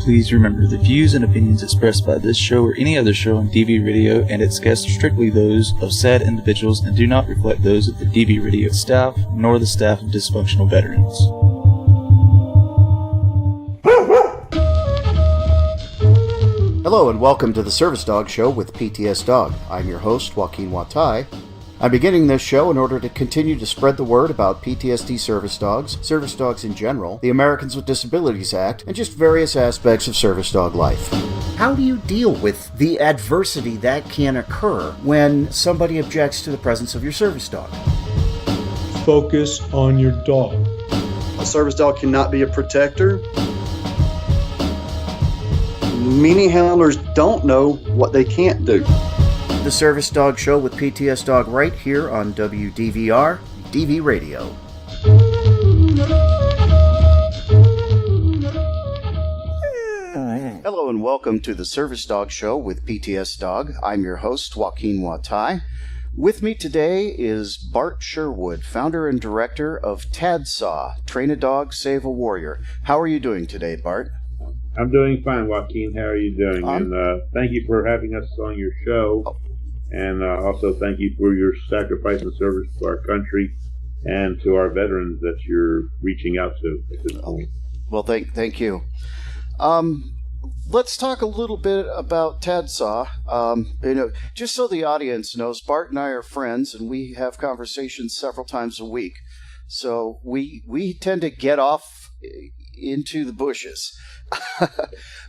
Please remember, the views and opinions expressed by this show or any other show on DV Radio and its guests are strictly those of said individuals and do not reflect those of the DV Radio staff, nor the staff of dysfunctional veterans. Hello and welcome to the Service Dog Show with PTSDog. I'm your host, Joaquin Juatai. I'm beginning this show in order to continue to spread the word about PTSD service dogs in general, the Americans with Disabilities Act, and just various aspects of service dog life. How do you deal with the adversity that can occur when somebody objects to the presence of your service dog? Focus on your dog. A service dog cannot be a protector. Many handlers don't know what they can't do. The Service Dog Show with PTSDog right here on WDVR, DV Radio. Hello and welcome to the Service Dog Show with PTSDog. I'm your host, Joaquin Juatai. With me today is Bart Sherwood, founder and director of TADSAW, Train a Dog, Save a Warrior. How are you doing today, Bart? I'm doing fine, Joaquin. How are you doing? And thank you for having us on your show. And also thank you for your sacrifice and service to our country and to our veterans that you're reaching out to at this point. Well, thank you. Let's talk a little bit about TADSAW. Just so the audience knows, Bart and I are friends, and we have conversations several times a week. So we tend to get off into the bushes.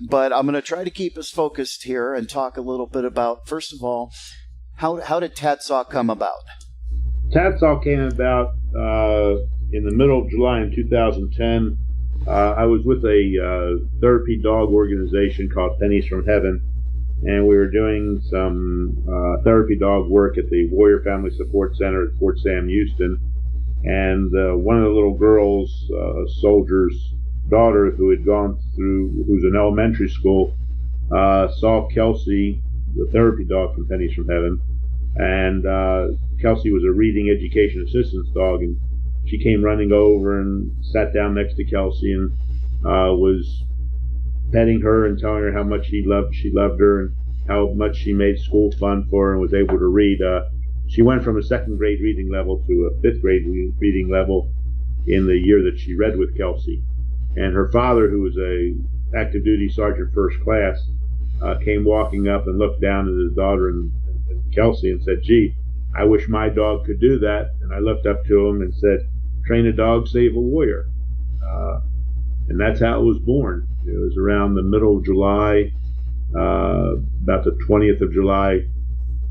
But I'm going to try to keep us focused here and talk a little bit about, first of all, how did TADSAW come about? TADSAW came about in the middle of July in 2010. I was with a therapy dog organization called Pennies from Heaven, and we were doing some therapy dog work at the Warrior Family Support Center at Fort Sam Houston. And one of the little girls, a soldier's daughter who's in elementary school, saw Kelsey, the therapy dog from Pennies from Heaven, and Kelsey was a reading education assistance dog, and she came running over and sat down next to Kelsey and was petting her and telling her how much she loved her and how much she made school fun for her and was able to read. She went from a second grade reading level to a fifth grade reading level in the year that she read with Kelsey. And her father, who was a active duty sergeant first class, came walking up and looked down at his daughter and Kelsey and said, "Gee, I wish my dog could do that." And I looked up to him and said, "Train a dog, save a warrior." And that's how it was born. It was around the middle of July, about the 20th of July,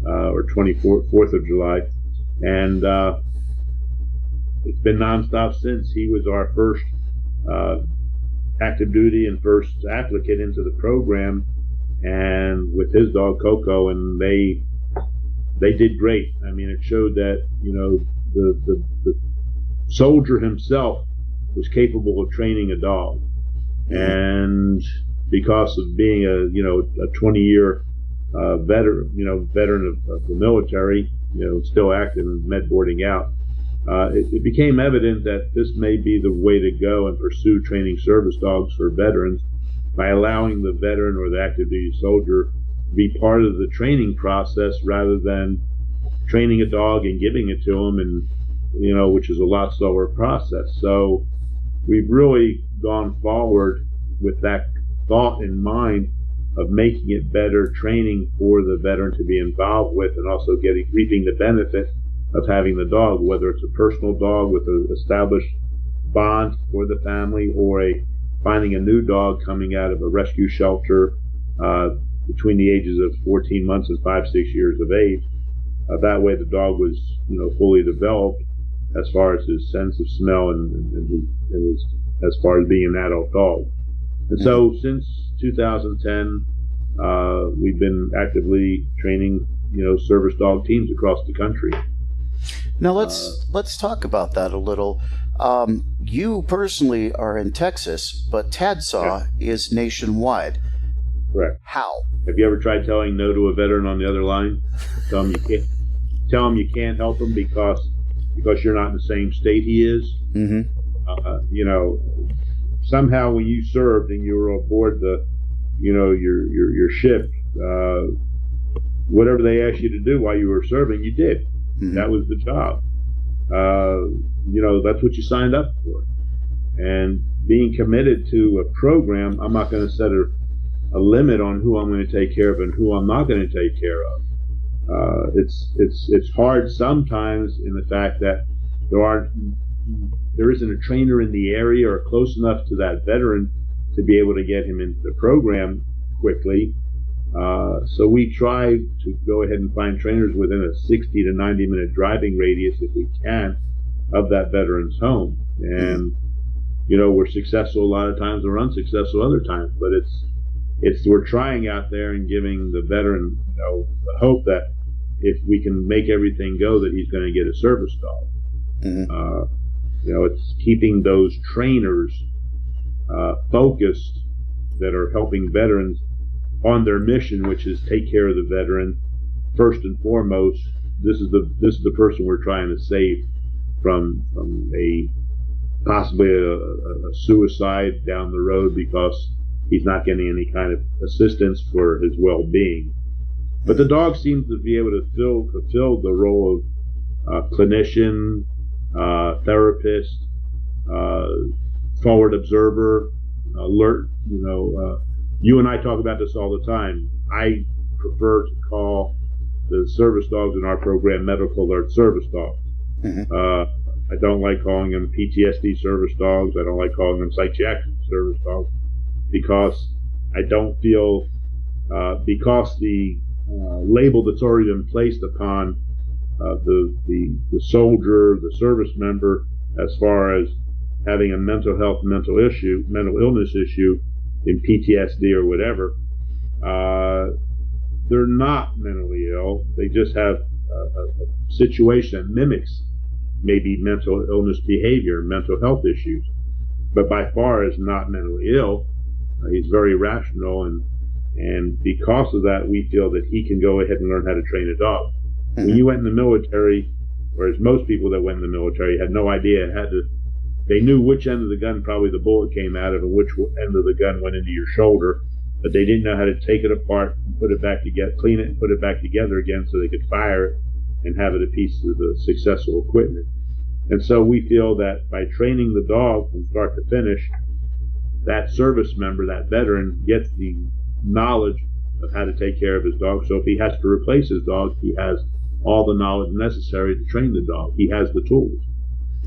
or 24th of July. And it's been nonstop since. He was our first active duty and first applicant into the program, and with his dog Coco, and they did great. I mean, it showed that the soldier himself was capable of training a dog, and because of being a 20-year veteran of the military, still active and med boarding out. It became evident that this may be the way to go and pursue training service dogs for veterans by allowing the veteran or the active duty soldier to be part of the training process rather than training a dog and giving it to them, and which is a lot slower process. So we've really gone forward with that thought in mind of making it better training for the veteran to be involved with, and also reaping the benefit of having the dog, whether it's a personal dog with an established bond for the family, or finding a new dog coming out of a rescue shelter between the ages of 14 months and 5-6 years of age. That way the dog was fully developed as far as his sense of smell and as far as being an adult dog. And so since 2010, we've been actively training service dog teams across the country. Now let's talk about that a little. You personally are in Texas, but TADSAW is nationwide. Correct. How? Have you ever tried telling no to a veteran on the other line? Tell him you can't help him because you're not in the same state he is. Mm-hmm. somehow when you served and you were aboard your ship, whatever they asked you to do while you were serving, you did. Mm-hmm. That was the job. That's what you signed up for. And being committed to a program, I'm not going to set a limit on who I'm going to take care of and who I'm not going to take care of. It's hard sometimes in the fact that there isn't a trainer in the area or close enough to that veteran to be able to get him into the program quickly. So we try to go ahead and find trainers within a 60 to 90 minute driving radius, if we can, of that veteran's home. And, we're successful a lot of times, we're unsuccessful other times, but we're trying out there and giving the veteran, the hope that if we can make everything go, that he's going to get a service dog. Mm-hmm. It's keeping those trainers focused that are helping veterans on their mission, which is take care of the veteran first and foremost. This is the person we're trying to save from possibly a suicide down the road because he's not getting any kind of assistance for his well-being. But the dog seems to be able to fulfill the role of clinician, therapist, forward observer, alert. You and I talk about this all the time. I prefer to call the service dogs in our program medical alert service dogs. Mm-hmm. I don't like calling them PTSD service dogs. I don't like calling them psychiatric service dogs because I don't feel because the label that's already been placed upon the soldier, the service member, as far as having a mental health, mental illness issue in PTSD or whatever, they're not mentally ill. They just have a situation that mimics maybe mental illness behavior, mental health issues, but by far is not mentally ill. He's very rational, and because of that, we feel that he can go ahead and learn how to train a dog. Mm-hmm. When you went in the military, whereas most people that went in the military had no idea they knew which end of the gun probably the bullet came out of and which end of the gun went into your shoulder, but they didn't know how to take it apart and put it back together, clean it and put it back together again so they could fire it and have it a piece of the successful equipment. And so we feel that by training the dog from start to finish, that service member, that veteran, gets the knowledge of how to take care of his dog. So if he has to replace his dog, he has all the knowledge necessary to train the dog. He has the tools.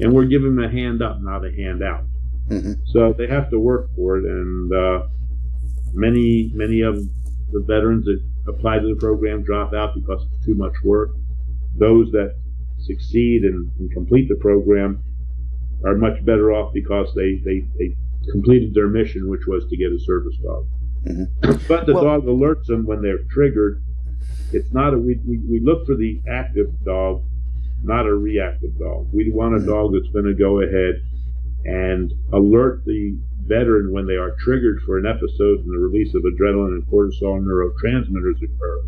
And we're giving them a hand up, not a hand out. Mm-hmm. So they have to work for it. And many of the veterans that apply to the program drop out because it's too much work. Those that succeed and complete the program are much better off because they completed their mission, which was to get a service dog. Mm-hmm. But the dog alerts them when they're triggered. It's not we look for the active dog, not a reactive dog. We want a dog that's going to go ahead and alert the veteran when they are triggered for an episode and the release of adrenaline and cortisol neurotransmitters occur.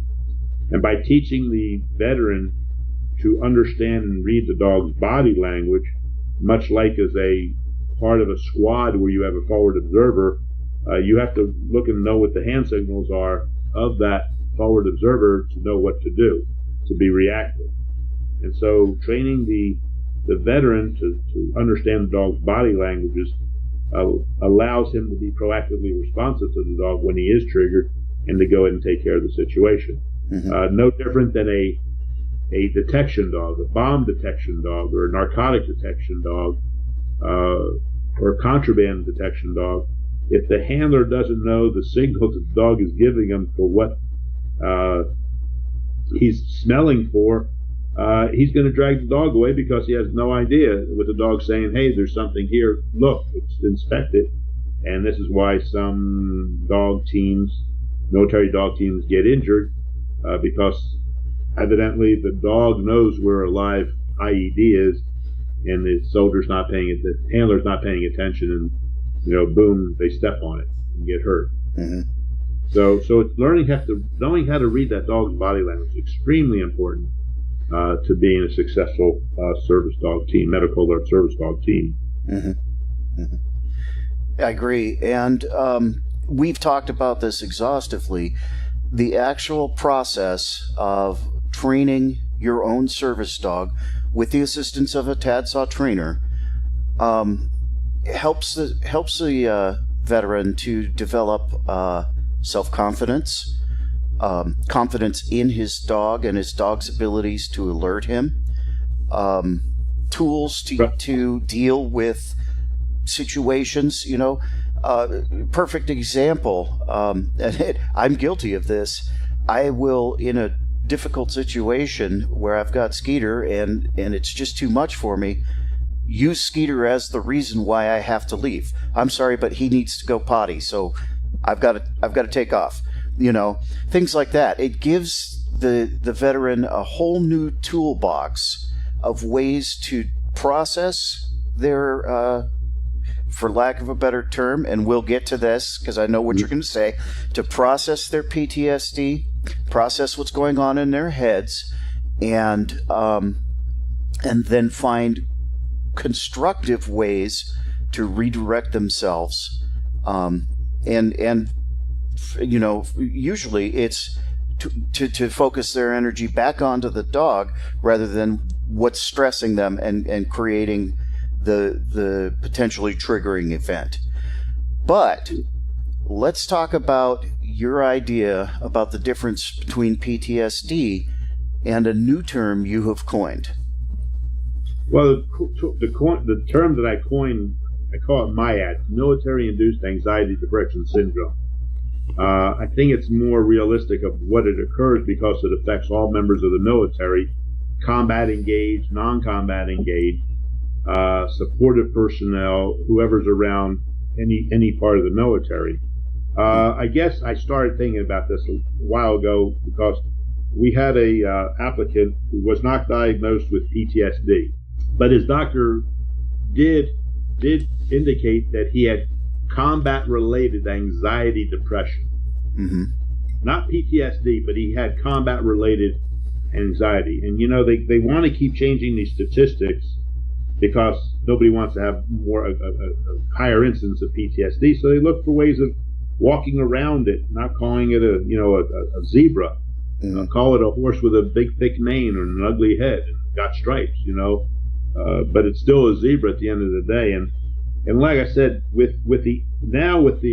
And by teaching the veteran to understand and read the dog's body language, much like as a part of a squad where you have a forward observer, you have to look and know what the hand signals are of that forward observer to know what to do, to be reactive. And so training the veteran to understand the dog's body languages allows him to be proactively responsive to the dog when he is triggered and to go ahead and take care of the situation. Mm-hmm. No different than a detection dog, a bomb detection dog, or a narcotic detection dog, or a contraband detection dog. If the handler doesn't know the signals that the dog is giving him for what he's smelling for, he's going to drag the dog away because he has no idea with the dog saying, hey, there's something here, look, it's inspected. And this is why some dog teams, military dog teams, get injured, because evidently the dog knows where a live IED is, and the soldier's not paying it, the handler's not paying attention, and boom, they step on it and get hurt. Mm-hmm. So it's knowing how to read that dog's body language is extremely important to being a successful service dog team, medical alert service dog team. Mm-hmm. Mm-hmm. I agree. And we've talked about this exhaustively. The actual process of training your own service dog with the assistance of a TADSAW trainer helps the veteran to develop self-confidence, confidence in his dog and his dog's abilities to alert him, tools to deal with situations. Perfect example, and I'm guilty of this. I will, in a difficult situation where I've got Skeeter and it's just too much for me, use Skeeter as the reason why I have to leave. I'm sorry, but he needs to go potty, so I've got to take off. Things like that. It gives the veteran a whole new toolbox of ways to process their, for lack of a better term, and we'll get to this because I know what you're going to say, to process their PTSD, process what's going on in their heads, and then find constructive ways to redirect themselves. Usually it's to focus their energy back onto the dog rather than what's stressing them and creating the potentially triggering event. But let's talk about your idea about the difference between PTSD and a new term you have coined. Well, the term that I coined, I call it MIAD, Military-Induced Anxiety Depression Syndrome. I think it's more realistic of what it occurs because it affects all members of the military, combat engaged, non-combat engaged, supportive personnel, whoever's around any part of the military. I guess I started thinking about this a while ago because we had a applicant who was not diagnosed with PTSD, but his doctor did indicate that he had combat-related anxiety depression. Mm-hmm. Not PTSD, but he had combat-related anxiety. And they want to keep changing these statistics because nobody wants to have a higher incidence of PTSD. So they look for ways of walking around it, not calling it a zebra. Mm-hmm. Call it a horse with a big thick mane or an ugly head and got stripes, but it's still a zebra at the end of the day. And like I said, with the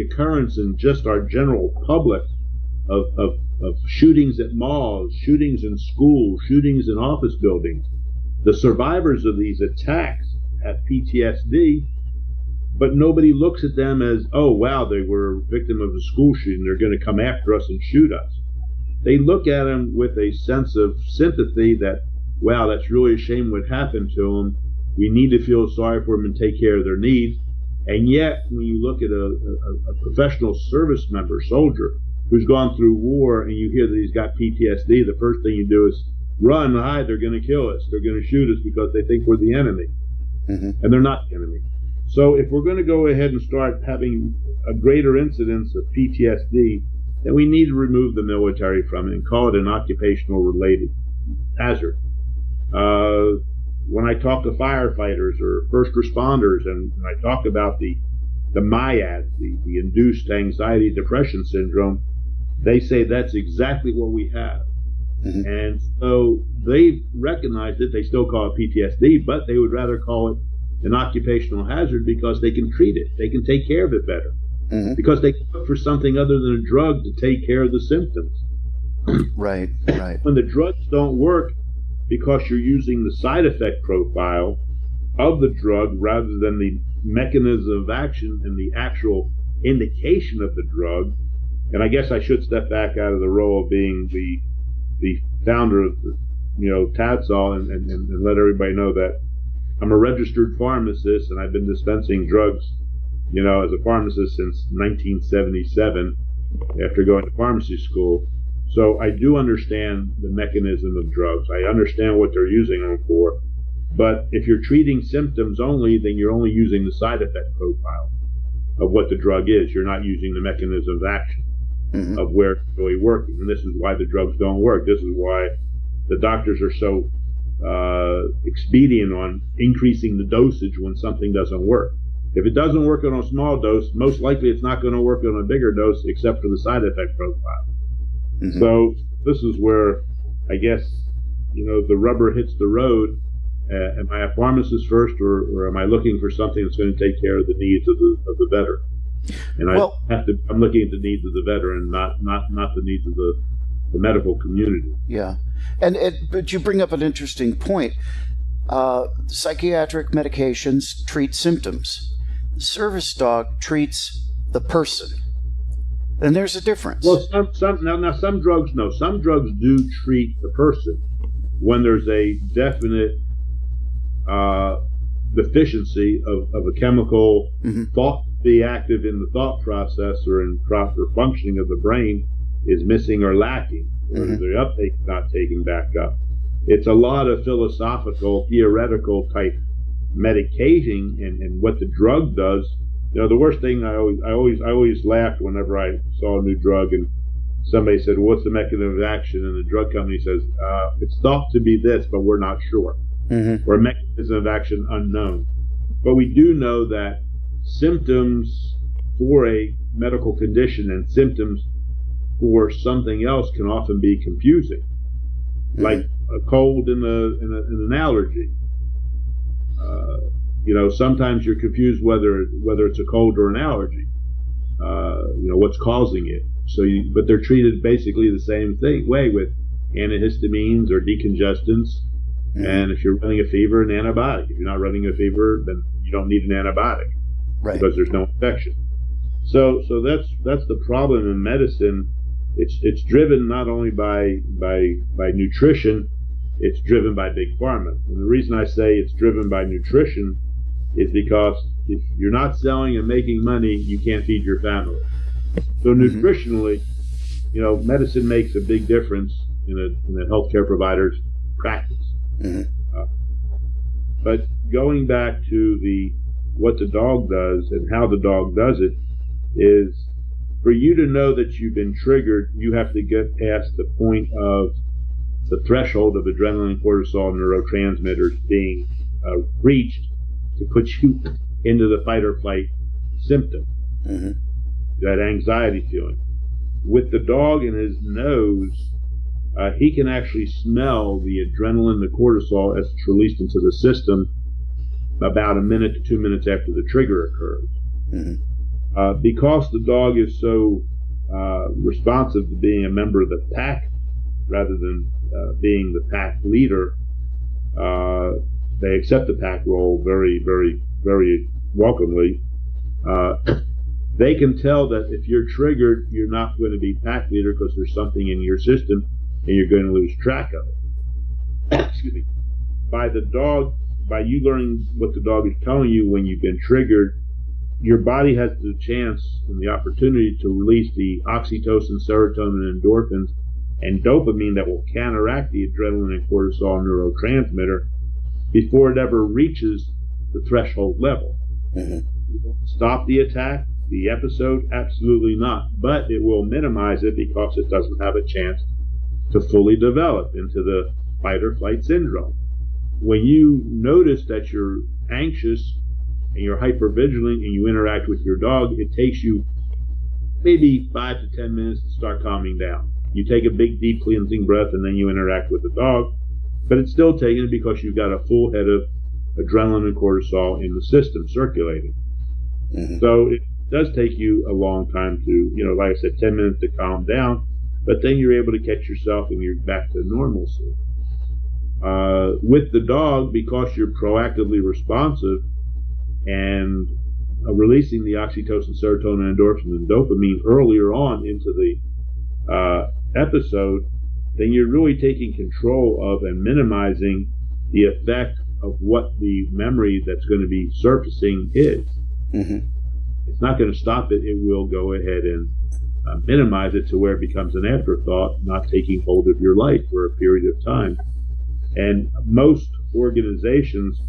occurrence in just our general public of shootings at malls, shootings in schools, shootings in office buildings, the survivors of these attacks have PTSD, but nobody looks at them as, oh wow, they were a victim of a school shooting, they're going to come after us and shoot us. They look at them with a sense of sympathy that, wow, that's really a shame what happened to them. We need to feel sorry for them and take care of their needs. And yet, when you look at a professional service member, soldier, who's gone through war, and you hear that he's got PTSD, the first thing you do is run, hide, they're going to kill us. They're going to shoot us because they think we're the enemy. Mm-hmm. And they're not the enemy. So if we're going to go ahead and start having a greater incidence of PTSD, then we need to remove the military from it and call it an occupational related hazard. When I talk to firefighters or first responders, and when I talk about the MIAD, the induced anxiety depression syndrome, they say that's exactly what we have. Mm-hmm. And so they've recognized it. They still call it PTSD, but they would rather call it an occupational hazard because they can treat it. They can take care of it better. Mm-hmm. Because they can look for something other than a drug to take care of the symptoms. Right. When the drugs don't work, because you're using the side effect profile of the drug rather than the mechanism of action and the actual indication of the drug. And I guess I should step back out of the role of being the founder of TADSAW and let everybody know that I'm a registered pharmacist and I've been dispensing drugs, as a pharmacist since 1977 after going to pharmacy school. So I do understand the mechanism of drugs. I understand what they're using them for. But if you're treating symptoms only, then you're only using the side effect profile of what the drug is. You're not using the mechanism of action of where it's really working. And this is why the drugs don't work. This is why the doctors are so expedient on increasing the dosage when something doesn't work. If it doesn't work on a small dose, most likely it's not going to work on a bigger dose except for the side effect profile. Mm-hmm. So this is where I guess, the rubber hits the road. Am I a pharmacist first, or am I looking for something that's going to take care of the needs of the veteran? And I'm looking at the needs of the veteran, not the needs of the medical community. Yeah, but you bring up an interesting point. Psychiatric medications treat symptoms. The service dog treats the person, and there's a difference. Well, some drugs do treat the person when there's a definite deficiency of a chemical thought to be active in the thought process or in proper functioning of the brain is missing or lacking, or the uptake not taking back up. It's a lot of philosophical, theoretical type medicating and what the drug does. The worst thing I always laughed whenever I saw a new drug and somebody said, well, what's the mechanism of action? And the drug company says, it's thought to be this, but we're not sure. Or a mechanism of action unknown. But we do know that symptoms for a medical condition and symptoms for something else can often be confusing, like a cold and an allergy. Sometimes you're confused whether it's a cold or an allergy. What's causing it. But they're treated basically the same way with antihistamines or decongestants. And if you're running a fever, an antibiotic. If you're not running a fever, then you don't need an antibiotic, right? Because there's no infection. So that's the problem in medicine. It's driven not only by nutrition, it's driven by big pharma. And the reason I say it's driven by nutrition is because if you're not selling and making money, you can't feed your family. So nutritionally, medicine makes a big difference in a healthcare provider's practice. But going back to what the dog does and how the dog does it is, for you to know that you've been triggered, you have to get past the point of the threshold of adrenaline, cortisol, neurotransmitters being reached to put you into the fight or flight symptom, that anxiety feeling. With the dog in his nose, he can actually smell the adrenaline, the cortisol as it's released into the system about a minute to 2 minutes after the trigger occurs. Because the dog is so responsive to being a member of the pack rather than being the pack leader, they accept the pack role very, very, very welcomely. They can tell that if you're triggered, you're not going to be pack leader because there's something in your system and you're going to lose track of it. Excuse me. By you learning what the dog is telling you when you've been triggered, your body has the chance and the opportunity to release the oxytocin, serotonin, endorphins, and dopamine that will counteract the adrenaline and cortisol neurotransmitter before it ever reaches the threshold level. Stop the attack, the episode? Absolutely not. But it will minimize it because it doesn't have a chance to fully develop into the fight or flight syndrome. When you notice that you're anxious and you're hypervigilant and you interact with your dog, it takes you maybe 5 to 10 minutes to start calming down. You take a big, deep, cleansing breath and then you interact with the dog, but it's still taken because you've got a full head of adrenaline and cortisol in the system circulating. So it does take you a long time to, like I said, 10 minutes to calm down, but then you're able to catch yourself and you're back to normalcy. With the dog, because you're proactively responsive and releasing the oxytocin, serotonin, endorphins, and dopamine earlier on into the episode, then you're really taking control of and minimizing the effect of what the memory that's going to be surfacing is. It's not going to stop it. It will go ahead and minimize it to where it becomes an afterthought, not taking hold of your life for a period of time. And most organizations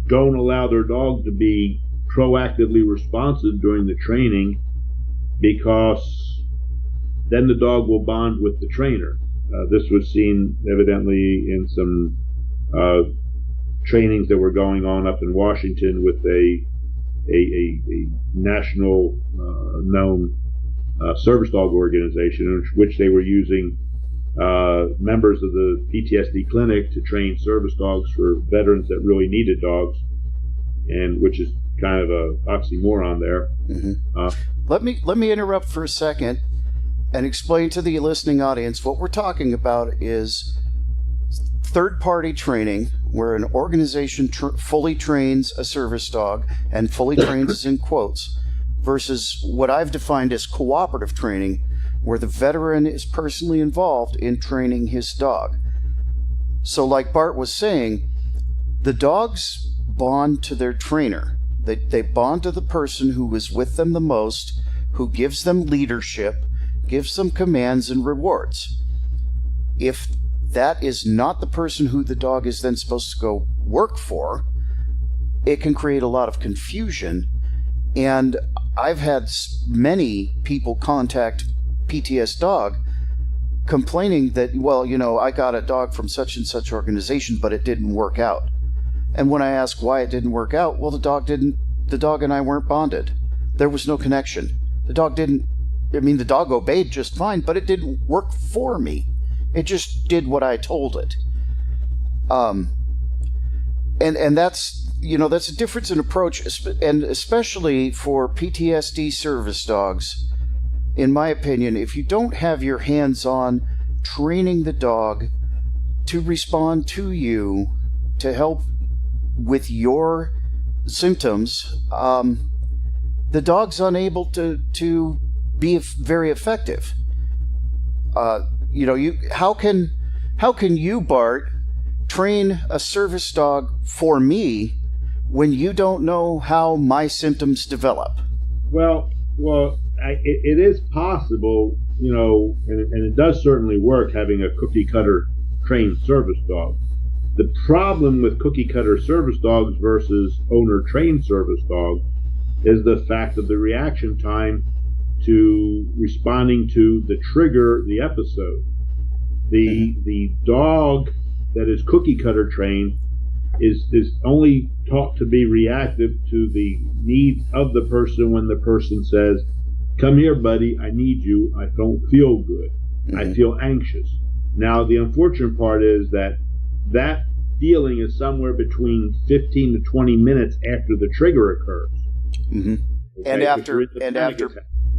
don't allow their dog to be proactively responsive during the training because then the dog will bond with the trainer. This was seen evidently in some trainings that were going on up in Washington with a national known service dog organization, in which they were using members of the PTSD clinic to train service dogs for veterans that really needed dogs, and which is kind of a oxymoron there. Let me interrupt for a second and explain to the listening audience what we're talking about is third-party training, where an organization fully trains a service dog, and fully trains is in quotes, versus what I've defined as cooperative training, where the veteran is personally involved in training his dog. So like Bart was saying, the dogs bond to their trainer. They bond to the person who is with them the most, who gives them leadership, gives them commands and rewards. If that is not the person who the dog is then supposed to go work for, it can create a lot of confusion. And I've had many people contact PTSDog complaining that, well, I got a dog from such and such organization, but it didn't work out. And when I ask why it didn't work out, well, the dog and I weren't bonded. There was no connection. The dog obeyed just fine, but it didn't work for me. It just did what I told it. And that's, that's a difference in approach, and especially for PTSD service dogs. In my opinion, if you don't have your hands on training the dog to respond to you, to help with your symptoms, the dog's unable to be very effective. How can you, Bart, train a service dog for me when you don't know how my symptoms develop? Well, it is possible, and it does certainly work having a cookie cutter trained service dog. The problem with cookie cutter service dogs versus owner trained service dogs is the fact of the reaction time to responding to the trigger, the episode. The dog that is cookie cutter trained is only taught to be reactive to the needs of the person when the person says, "Come here, buddy, I need you, I don't feel good, I feel anxious." Now, the unfortunate part is that feeling is somewhere between 15 to 20 minutes after the trigger occurs. Okay? And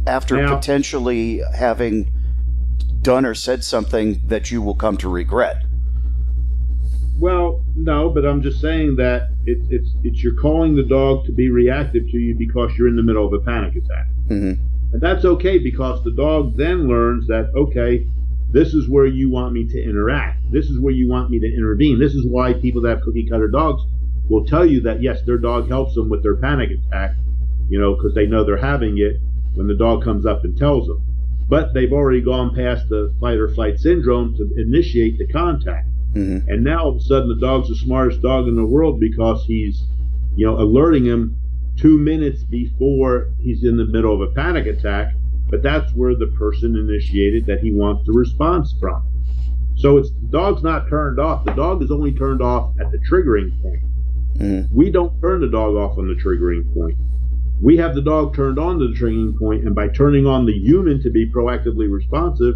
after now, potentially having done or said something that you will come to regret. Well, no, but I'm just saying that it's you're calling the dog to be reactive to you because you're in the middle of a panic attack. And that's okay, because the dog then learns that, okay, this is where you want me to interact. This is where you want me to intervene. This is why people that have cookie cutter dogs will tell you that, yes, their dog helps them with their panic attack, because they know they're having it when the dog comes up and tells them. But they've already gone past the fight or flight syndrome to initiate the contact. And now all of a sudden the dog's the smartest dog in the world because he's, alerting him 2 minutes before he's in the middle of a panic attack. But that's where the person initiated that he wants the response from. So the dog's not turned off. The dog is only turned off at the triggering point. We don't turn the dog off on the triggering point. We have the dog turned on to the triggering point, and by turning on the human to be proactively responsive,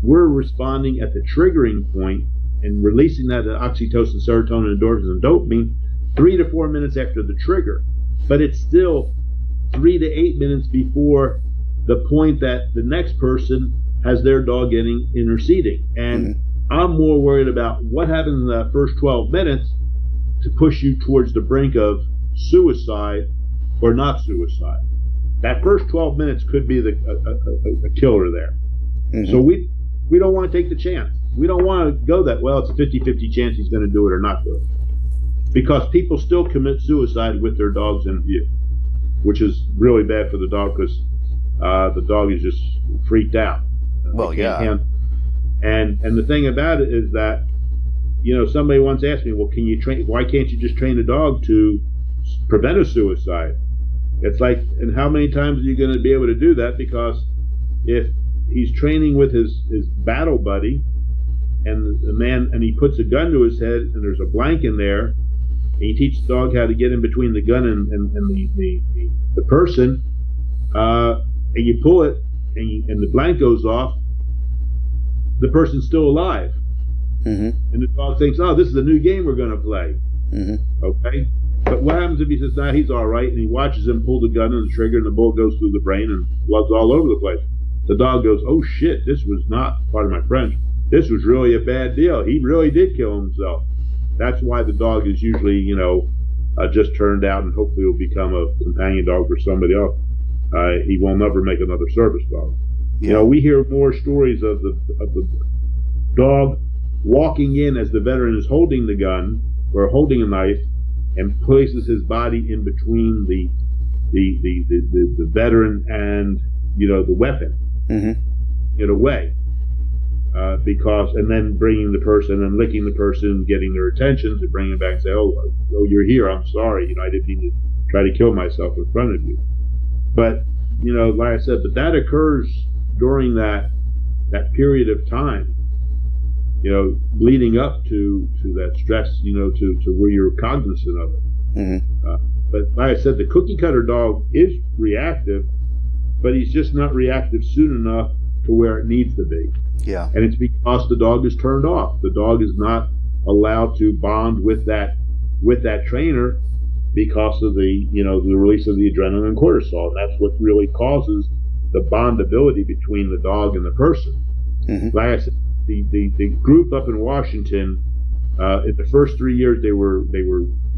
we're responding at the triggering point and releasing that oxytocin, serotonin, endorphins, and dopamine 3 to 4 minutes after the trigger. But it's still 3 to 8 minutes before the point that the next person has their dog getting interceding. And I'm more worried about what happens in that first 12 minutes to push you towards the brink of suicide or not suicide. That first 12 minutes could be a killer there. So we don't want to take the chance. We don't want to go that, well, it's a 50-50 chance he's going to do it or not do it. Because people still commit suicide with their dogs in view, which is really bad for the dog because the dog is just freaked out. Well, yeah. And the thing about it is that, somebody once asked me, well, why can't you just train a dog to prevent a suicide? It's like, and how many times are you going to be able to do that? Because if he's training with his battle buddy and the man, and he puts a gun to his head and there's a blank in there, and you teach the dog how to get in between the gun and the person, and you pull it, and the blank goes off, the person's still alive. And the dog thinks, oh, this is a new game we're going to play. Okay? But what happens if he says, nah, he's all right, and he watches him pull the gun and the trigger, and the bullet goes through the brain, and blood's all over the place. The dog goes, oh, shit, this was not, pardon my French, this was really a bad deal. He really did kill himself. That's why the dog is usually, just turned out and hopefully will become a companion dog for somebody else. He will never make another service dog. Yeah. We hear more stories of the dog walking in as the veteran is holding the gun or holding a knife and places his body in between the veteran and the weapon in a way, and then bringing the person and licking the person, getting their attention to bring him back and say, oh, you're here, I'm sorry, I didn't mean to try to kill myself in front of you. But like I said, but that occurs during that period of time, leading up to that stress, to where you're cognizant of it. But like I said, the cookie cutter dog is reactive, but he's just not reactive soon enough to where it needs to be. Yeah. And it's because the dog is turned off. The dog is not allowed to bond with that trainer because of the release of the adrenaline and cortisol. And that's what really causes the bondability between the dog and the person. Like I said, the group up in Washington, in the first 3 years they were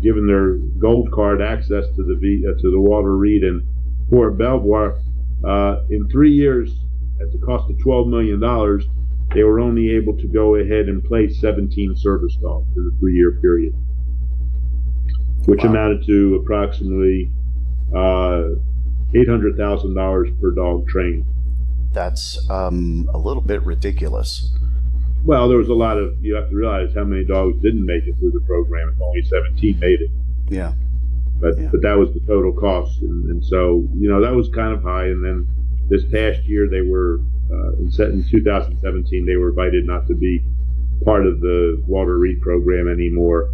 given their gold card access to the Walter Reed and Fort Belvoir. In 3 years, at the cost of $12 million, they were only able to go ahead and place 17 service dogs in a 3-year period, which amounted to approximately $800,000 per dog trained. That's a little bit ridiculous. Well, there was a lot of, you have to realize how many dogs didn't make it through the program, and only 17 made it. Yeah. But that was the total cost, and so that was kind of high. And then this past year, they were in 2017, they were invited not to be part of the Walter Reed program anymore.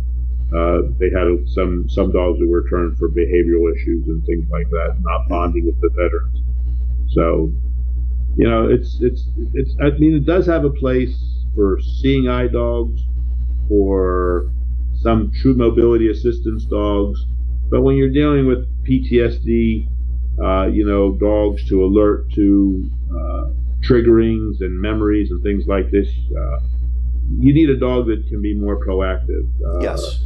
They had some dogs that were turned for behavioral issues and things like that, not bonding with the veterans. So, it's. I mean, it does have a place for seeing eye dogs, for some true mobility assistance dogs. But when you're dealing with PTSD, dogs to alert to triggerings and memories and things like this, you need a dog that can be more proactive. Yes.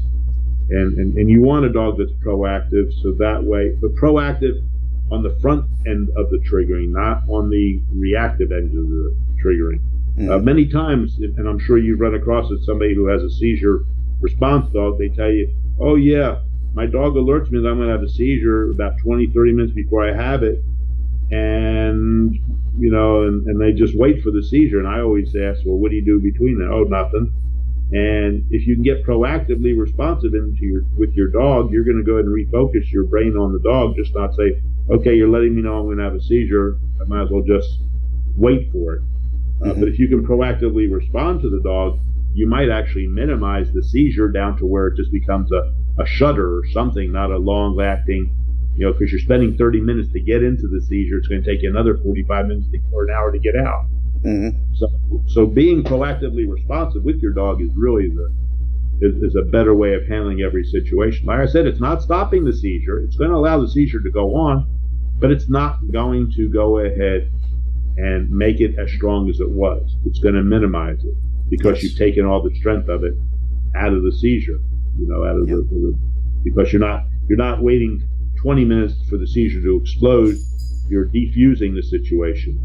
And you want a dog that's proactive, so that way, but proactive on the front end of the triggering, not on the reactive end of the triggering. Many times, and I'm sure you've run across it, somebody who has a seizure response dog, they tell you, oh yeah, my dog alerts me that I'm going to have a seizure about 20, 30 minutes before I have it. And, and they just wait for the seizure. And I always ask, well, what do you do between that? Oh, nothing. And if you can get proactively responsive with your dog, you're going to go ahead and refocus your brain on the dog, just not say, okay, you're letting me know I'm going to have a seizure, I might as well just wait for it. But if you can proactively respond to the dog, you might actually minimize the seizure down to where it just becomes a shudder or something, not a long-lasting, because you're spending 30 minutes to get into the seizure. It's going to take you another 45 minutes or an hour to get out. So being proactively responsive with your dog is really is a better way of handling every situation. Like I said, it's not stopping the seizure. It's going to allow the seizure to go on, but it's not going to go ahead and make it as strong as it was. It's going to minimize it because you've taken all the strength of it out of the seizure. Because you're not waiting 20 minutes for the seizure to explode. You're defusing the situation.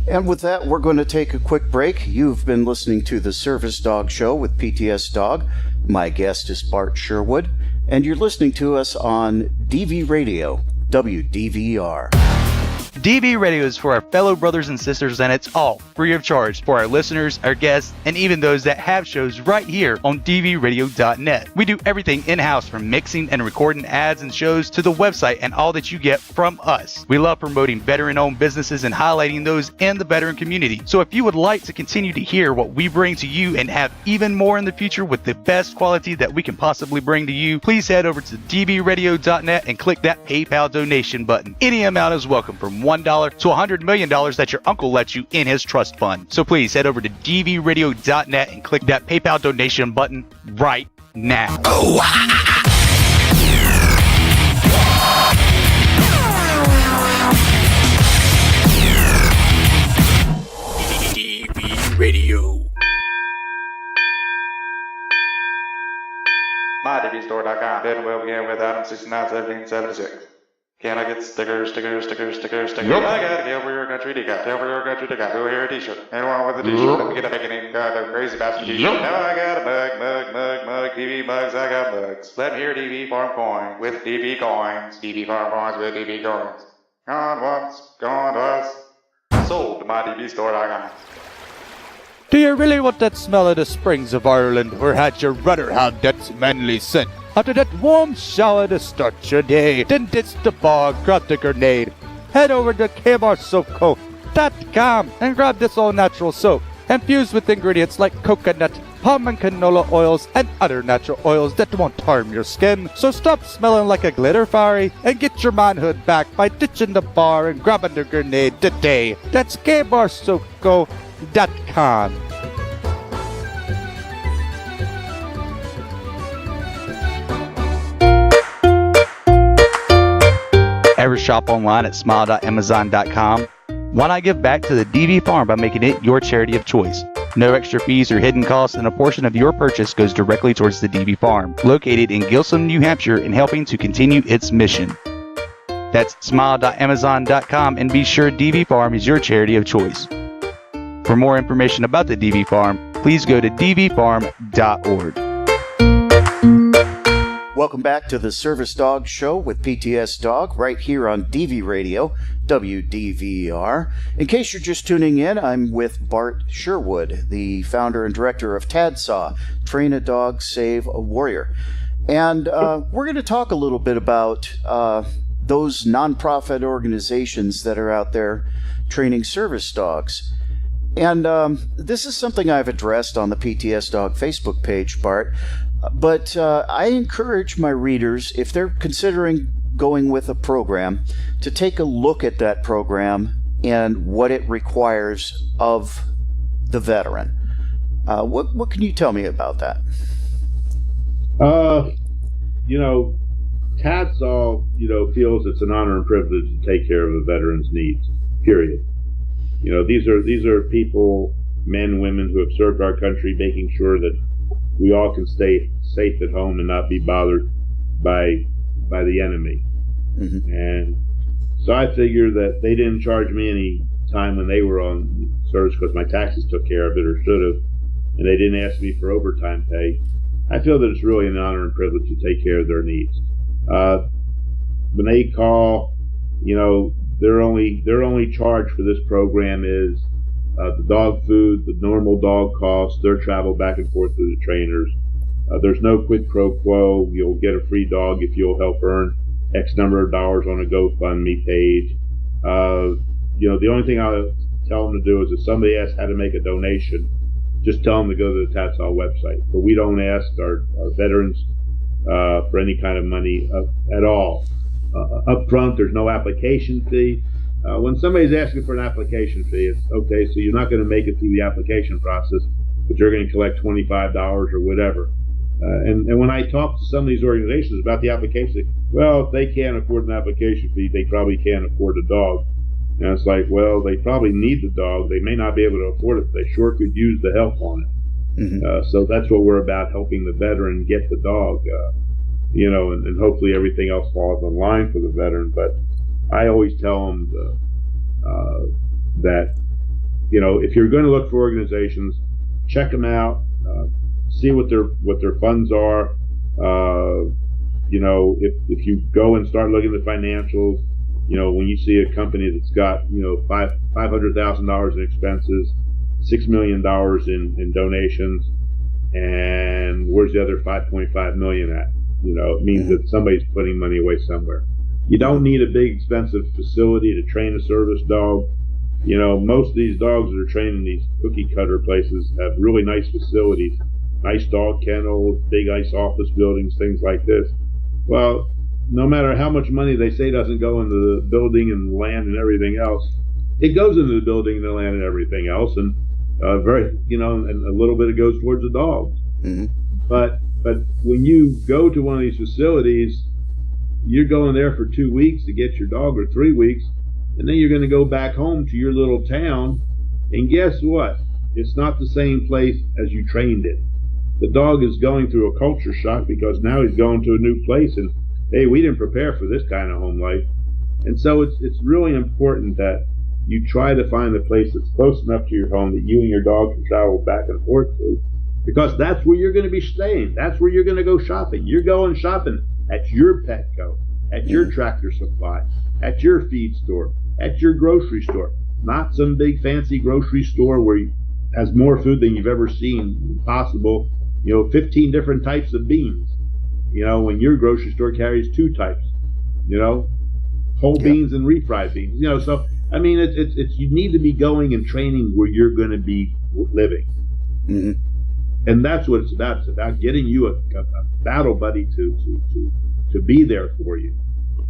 And with that, we're going to take a quick break. You've been listening to the Service Dog Show with PTSDog. My guest is Bart Sherwood, and you're listening to us on DV Radio, WDVR. DV Radio is for our fellow brothers and sisters, and it's all free of charge for our listeners, our guests, and even those that have shows right here on dvradio.net. We do everything in-house, from mixing and recording ads and shows to the website and all that you get from us. We love promoting veteran-owned businesses and highlighting those in the veteran community. So if you would like to continue to hear what we bring to you and have even more in the future with the best quality that we can possibly bring to you, please head over to dvradio.net and click that PayPal donation button. Any amount is welcome, from $1 to $100 million that your uncle lets you in his trust fund. So please head over to dvradio.net and click that PayPal donation button right now. DV Radio. MyDVStore.com. Then we'll begin with item 691776. Can I get stickers? Yep. I gotta get over your country. They got go here a t-shirt. Anyone with a t-shirt? Let me get a making the crazy bastard t-shirt. Yep. Now I got a mug, DV mugs, I got mugs. Let me hear DV farm coin with DV coins. DV farm coins with DV coins. Gone once, gone twice. Sold to MyDVStore.com. Do you really want that smell of the springs of Ireland, or had you rather have that manly scent? After that warm shower to start your day, then ditch the bar, grab the grenade. Head over to kbarsoapco.com and grab this all-natural soap, infused with ingredients like coconut, palm and canola oils, and other natural oils that won't harm your skin. So stop smelling like a glitter fairy and get your manhood back by ditching the bar and grabbing the grenade today. That's kbarsoapco.com. Ever shop online at smile.amazon.com? Why not give back to the DV Farm by making it your charity of choice? No extra fees or hidden costs, and a portion of your purchase goes directly towards the DV Farm, located in Gilsum, New Hampshire, and helping to continue its mission. That's smile.amazon.com, and be sure DV Farm is your charity of choice. For more information about the DV Farm, please go to dvfarm.org. Welcome back to the Service Dog Show with PTSDog, right here on DV Radio, WDVR. In case you're just tuning in, I'm with Bart Sherwood, the founder and director of TADSAW, Train a Dog, Save a Warrior. And we're going to talk a little bit about those nonprofit organizations that are out there training service dogs. And this is something I've addressed on the PTSDog Facebook page, Bart. But I encourage my readers, if they're considering going with a program, to take a look at that program and what it requires of the veteran. What can you tell me about that? TADSAW, feels it's an honor and privilege to take care of a veteran's needs, period. These are people, men, women, who have served our country, making sure that we all can stay safe at home and not be bothered by the enemy. Mm-hmm. And so I figure that they didn't charge me any time when they were on service because my taxes took care of it, or should have, and they didn't ask me for overtime pay. I feel that it's really an honor and privilege to take care of their needs. When they call, their only charge for this program is the dog food, the normal dog costs, their travel back and forth to the trainers. There's no quid pro quo. You'll get a free dog if you'll help earn X number of dollars on a GoFundMe page. The only thing I'll tell them to do is if somebody asks how to make a donation, just tell them to go to the TADSAW website. But we don't ask our veterans for any kind of money at all. Up front, there's no application fee. When somebody's asking for an application fee, it's okay, so you're not going to make it through the application process, but you're going to collect $25 or whatever. And when I talk to some of these organizations about the application, well, if they can't afford an application fee, they probably can't afford a dog. And it's like, well, they probably need the dog. They may not be able to afford it, but they sure could use the help on it. Mm-hmm. So that's what we're about, helping the veteran get the dog, and hopefully everything else falls in line for the veteran. But I always tell them that, if you're going to look for organizations, check them out, see what their funds are. If you go and start looking at the financials, You know, when you see a company that's got, you know, $500,000 in expenses, $6 million in donations, and where's the other 5.5 million at? You know, it means that somebody's putting money away somewhere. You don't need a big expensive facility to train a service dog. You know, most of these dogs that are trained in these cookie cutter places have really nice facilities, nice dog kennels, big ice office buildings, things like this. Well, no matter how much money they say doesn't go into the building and land and everything else, it goes into the building and the land and everything else, and and a little bit it goes towards the dogs. Mm-hmm. But when you go to one of these facilities, you're going there for 2 weeks to get your dog, or 3 weeks, and then you're going to go back home to your little town, and guess what? It's not the same place as you trained it. The dog is going through a culture shock because now he's going to a new place, and hey, we didn't prepare for this kind of home life. And so it's really important that you try to find a place that's close enough to your home that you and your dog can travel back and forth to, because that's where you're going to be staying. That's where you're going to go shopping. You're going shopping at your Petco, at your Tractor Supply, at your feed store, at your grocery store, not some big fancy grocery store where it has more food than you've ever seen possible. 15 different types of beans. When your grocery store carries 2 types, whole beans and refried beans. So I mean, it's you need to be going and training where you're going to be living, and that's what it's about. It's about getting you a battle buddy to be there for you,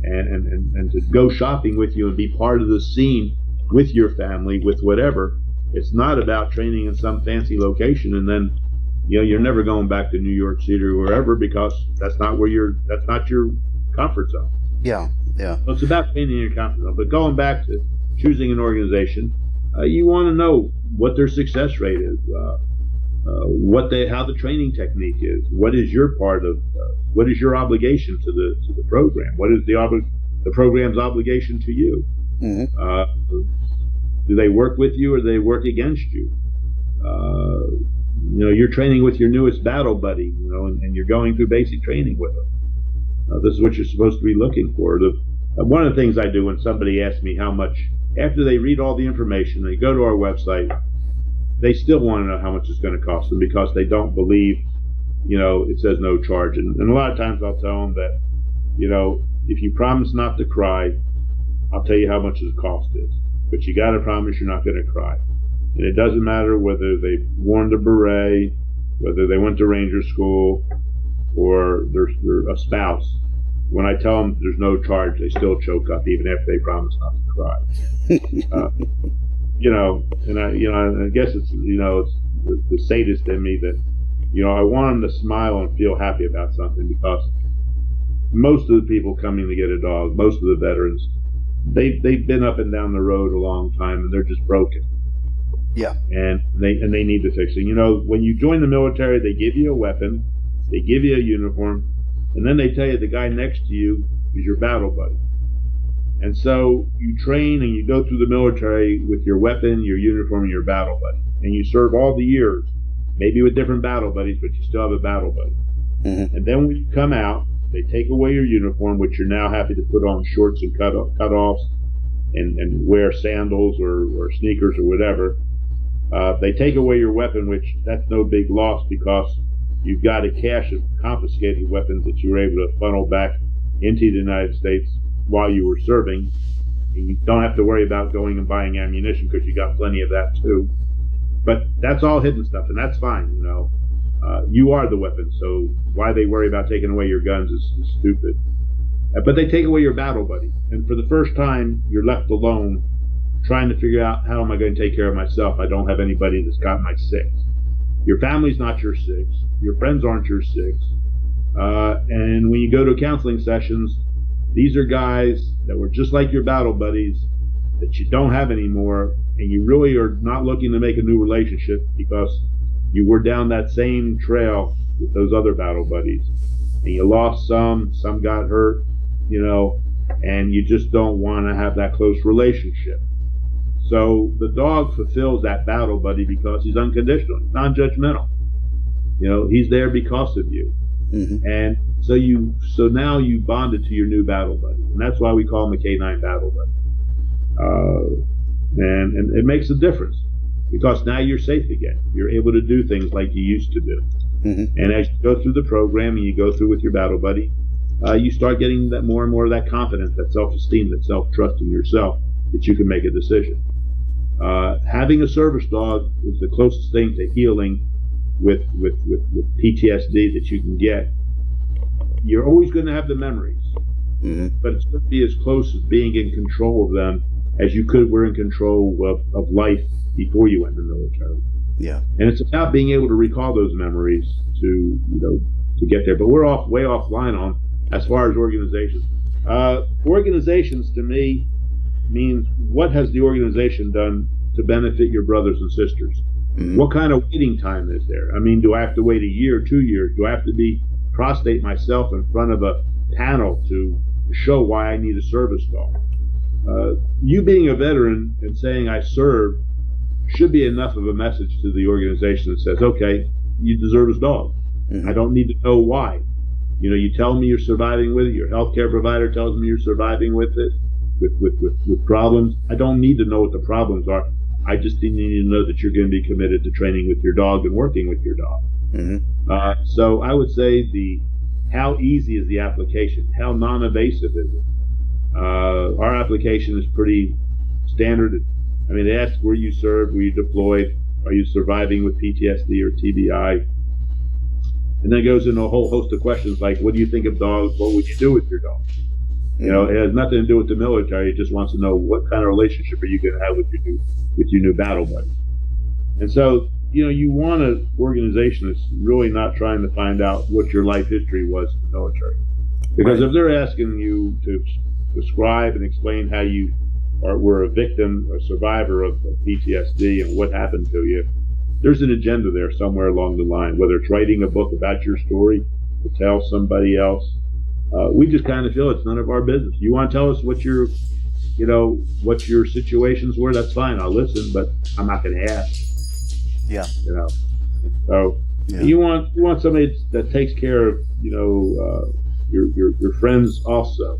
and to go shopping with you and be part of the scene with your family, with whatever. It's not about training in some fancy location and then you're never going back to New York City or wherever, because that's not your comfort zone. Yeah. So it's about training in your comfort zone. But going back to choosing an organization, you want to know what their success rate is, how the training technique is, what is your part of, what is your obligation to the program, what is the program's obligation to you. Do they work with you or do they work against you? You're training with your newest battle buddy, and you're going through basic training with them. This is what you're supposed to be looking for. One of the things I do when somebody asks me how much, after they read all the information, they go to our website, they still want to know how much it's going to cost them because they don't believe, it says no charge. And a lot of times I'll tell them that, if you promise not to cry, I'll tell you how much the cost is. But you got to promise you're not going to cry. And it doesn't matter whether they worn the beret, whether they went to ranger school, or they're a spouse. When I tell them there's no charge, they still choke up even after they promise not to cry. And I guess it's the sadist in me that I want them to smile and feel happy about something, because most of the people coming to get a dog, most of the veterans, they've been up and down the road a long time and they're just broken. Yeah. And they need to fix it. When you join the military, they give you a weapon, they give you a uniform, and then they tell you the guy next to you is your battle buddy. And so you train and you go through the military with your weapon, your uniform, and your battle buddy. And you serve all the years, maybe with different battle buddies, but you still have a battle buddy. And then when you come out, they take away your uniform, which you're now happy to put on shorts and cutoffs and wear sandals or sneakers or whatever. They take away your weapon, which that's no big loss because you've got a cache of confiscated weapons that you were able to funnel back into the United States while you were serving. And you don't have to worry about going and buying ammunition because you got plenty of that too. But that's all hidden stuff, and that's fine. You are the weapon, so why they worry about taking away your guns is stupid. But they take away your battle buddy, and for the first time, you're left alone trying to figure out, how am I going to take care of myself? I don't have anybody that's got my 6. Your family's not your 6. Your friends aren't your 6. And when you go to counseling sessions, these are guys that were just like your battle buddies that you don't have anymore, and you really are not looking to make a new relationship because you were down that same trail with those other battle buddies. And you lost some got hurt, and you just don't want to have that close relationship. So the dog fulfills that battle buddy because he's unconditional, non-judgmental. He's there because of you. And So now you bonded to your new battle buddy, and that's why we call him a K9 battle buddy. And it makes a difference because now you're safe again. You're able to do things like you used to do. Mm-hmm. And as you go through the program and you go through with your battle buddy, you start getting that more and more of that confidence, that self-esteem, that self-trust in yourself that you can make a decision. Having a service dog is the closest thing to healing with PTSD that you can get. You're always going to have the memories, but it's going to be as close as being in control of them as you were in control of life before you went in the military. Yeah. And it's about being able to recall those memories to get there. But we're way offline on as far as organizations. Organizations to me means what has the organization done to benefit your brothers and sisters? Mm-hmm. What kind of waiting time is there? I mean, do I have to wait a year, 2 years? Do I have to prostrate myself in front of a panel to show why I need a service dog? You being a veteran and saying I served should be enough of a message to the organization that says, okay, you deserve this dog. Mm-hmm. I don't need to know why. You tell me you're surviving with it. Your healthcare provider tells me you're surviving with it, with problems. I don't need to know what the problems are. I just need to know that you're going to be committed to training with your dog and working with your dog. Mm-hmm. So I would say how easy is the application? How non-evasive is it? Our application is pretty standard. I mean, they ask where you served, were you deployed, are you surviving with PTSD or TBI? And then it goes into a whole host of questions like, what do you think of dogs? What would you do with your dog? It has nothing to do with the military. It just wants to know what kind of relationship are you going to have with your new battle buddy. And so, you want an organization that's really not trying to find out what your life history was in the military. Because if they're asking you to describe and explain how you were a victim, a survivor of PTSD and what happened to you, there's an agenda there somewhere along the line, whether it's writing a book about your story to tell somebody else. We just kind of feel it's none of our business. You want to tell us what your situations were? That's fine. I'll listen, but I'm not going to ask. Yeah. So you want somebody that takes care of your friends also.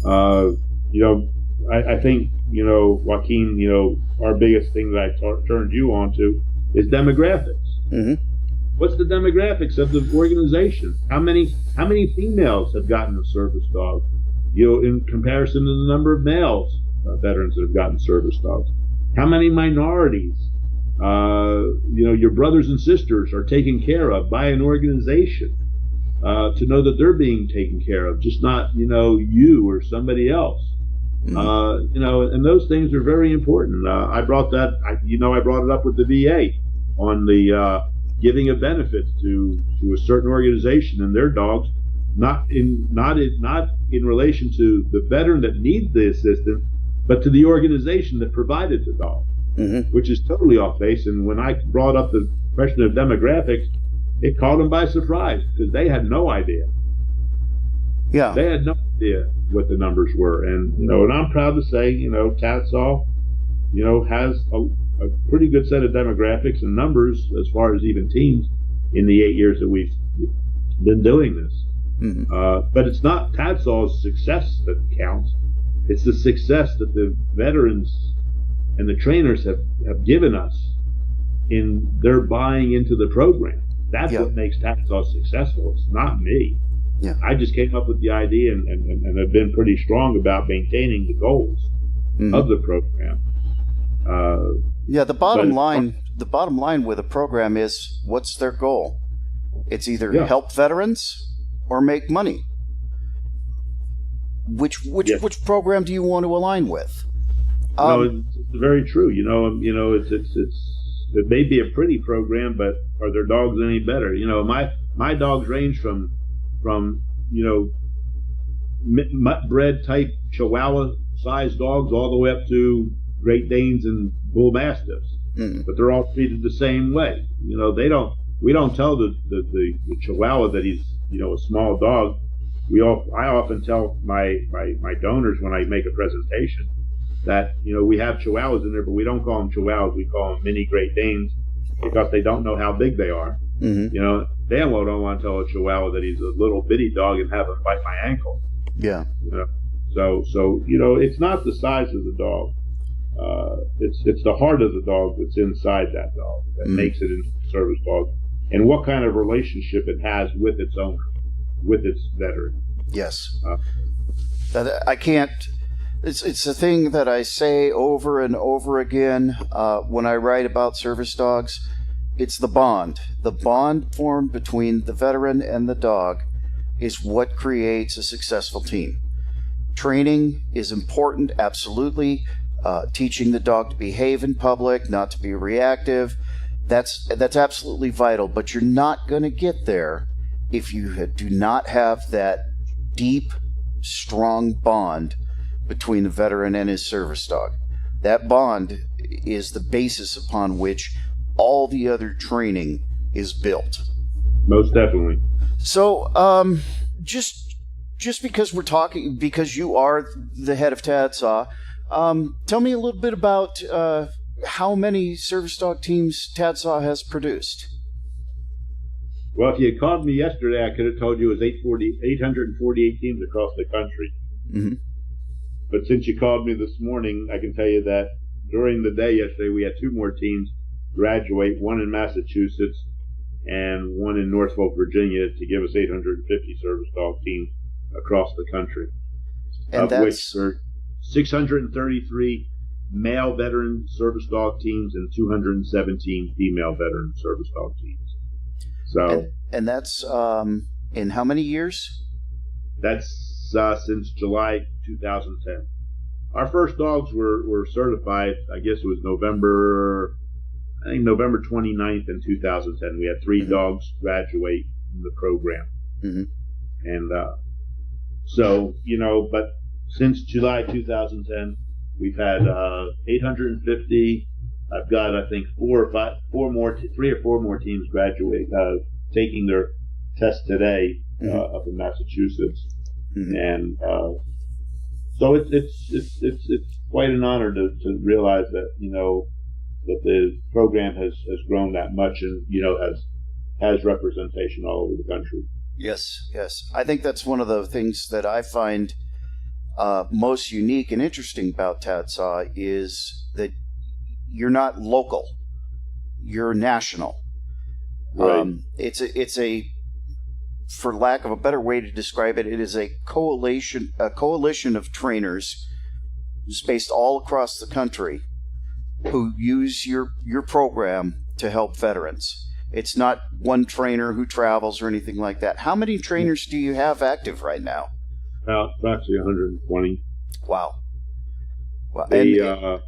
I think Joaquin, our biggest thing that I turned you on to is demographics. Mm-hmm. What's the demographics of the organization? How many females have gotten a service dog? In comparison to the number of males veterans that have gotten service dogs. How many minorities? Your brothers and sisters are taken care of by an organization to know that they're being taken care of, just not you or somebody else. Mm-hmm. And those things are very important. I brought it up with the VA on the giving of benefits to a certain organization and their dogs, not in relation to the veteran that needs the assistance, but to the organization that provided the dog, which is totally off base. And when I brought up the question of demographics, it caught them by surprise because they had no idea. Yeah, they had no idea what the numbers were, and and I'm proud to say, TADSAW, has a pretty good set of demographics and numbers as far as even teams in the 8 years that we've been doing this. Mm-hmm. But it's not TADSAW's success that counts. It's the success that the veterans and the trainers have given us in their buying into the program. That's what makes TADSAW successful. It's not me. Yeah. I just came up with the idea and have been pretty strong about maintaining the goals of the program. The bottom line with a program is, what's their goal? It's either help veterans or make money. Which program do you want to align with? It's very true. It may be a pretty program, but are their dogs any better? My dogs range from mutt bred type Chihuahua sized dogs all the way up to Great Danes and Bull Mastiffs, but they're all treated the same way. We don't tell the Chihuahua that he's a small dog. I often tell my donors when I make a presentation that we have Chihuahuas in there, but we don't call them Chihuahuas. We call them mini Great Danes because they don't know how big they are. Mm-hmm. You know, damn well don't want to tell a Chihuahua that he's a little bitty dog and have him bite my ankle. Yeah. You know? So it's not the size of the dog. It's the heart of the dog that's inside that dog that makes it into a service dog, and what kind of relationship it has with its owner, with its veteran. Yes. I can't. It's a thing that I say over and over again when I write about service dogs. It's the bond. The bond formed between the veteran and the dog is what creates a successful team. Training is important, absolutely. Teaching the dog to behave in public, not to be reactive, that's absolutely vital. But you're not going to get there if you do not have that deep, strong bond between the veteran and his service dog. That bond is the basis upon which all the other training is built. Most definitely. So, just because we're talking, because you are the head of TADSAW, tell me a little bit about how many service dog teams TADSAW has produced. Well, if you had called me yesterday, I could have told you it was 848 teams across the country. Mm-hmm. But since you called me this morning, I can tell you that during the day yesterday, we had two more teams graduate, one in Massachusetts and one in Norfolk, Virginia, to give us 850 service dog teams across the country, and of which there are 633 male veteran service dog teams and 217 female veteran service dog teams. So, and that's in how many years? That's since July 2010. Our first dogs were certified, I guess it was November 29th in 2010. We had 3 dogs graduate in the program. Mm-hmm. And so, but since July 2010, we've had 850. I've got, I think, 3 or 4 more teams graduate, taking their test today up in Massachusetts. Mm-hmm. And so it's quite an honor to realize that that the program has grown that much and has representation all over the country. Yes. I think that's one of the things that I find most unique and interesting about TADSAW is that you're not local, you're national. Right. It's a for lack of a better way to describe it, it is a coalition of trainers spaced all across the country who use your program to help veterans. It's not one trainer who travels or anything like that. How many trainers do you have active right now? Actually 120. Wow. They, are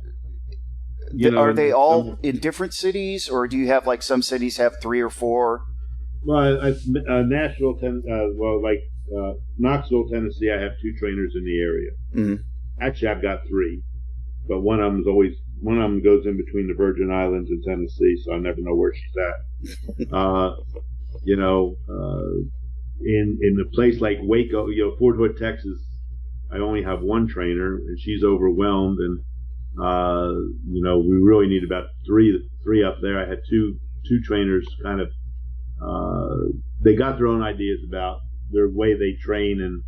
they all in different cities, or do you have like some cities have 3 or 4? Well, Nashville, Knoxville, Tennessee, I have 2 trainers in the area. Mm-hmm. Actually, I've got 3, but one of them goes in between the Virgin Islands and Tennessee, so I never know where she's at. In a place like Waco, Fort Hood, Texas, I only have 1 trainer, and she's overwhelmed, and we really need about 3 up there. I had two trainers kind of. They got their own ideas about their way they train, and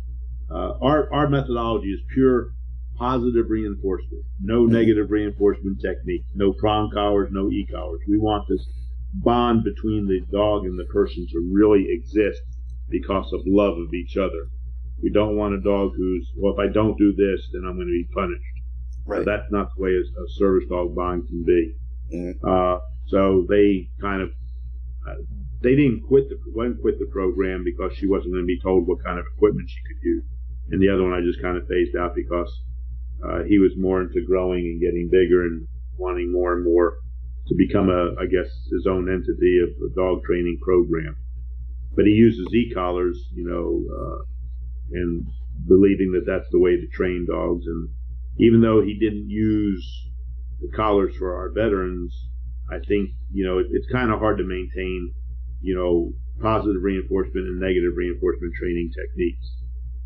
our methodology is pure positive reinforcement, no negative reinforcement technique, no prong collars, no e-collars. We want this bond between the dog and the person to really exist because of love of each other. We don't want a dog who's, well, if I don't do this, then I'm going to be punished. Right. So that's not the way a service dog bond can be. Mm-hmm. So they kind of they didn't quit the program because she wasn't going to be told what kind of equipment she could use, and the other one I just kind of phased out because he was more into growing and getting bigger and wanting more and more to become his own entity of a dog training program. But he uses e-collars, and believing that that's the way to train dogs. And even though he didn't use the collars for our veterans, I think, it's kind of hard to maintain, positive reinforcement and negative reinforcement training techniques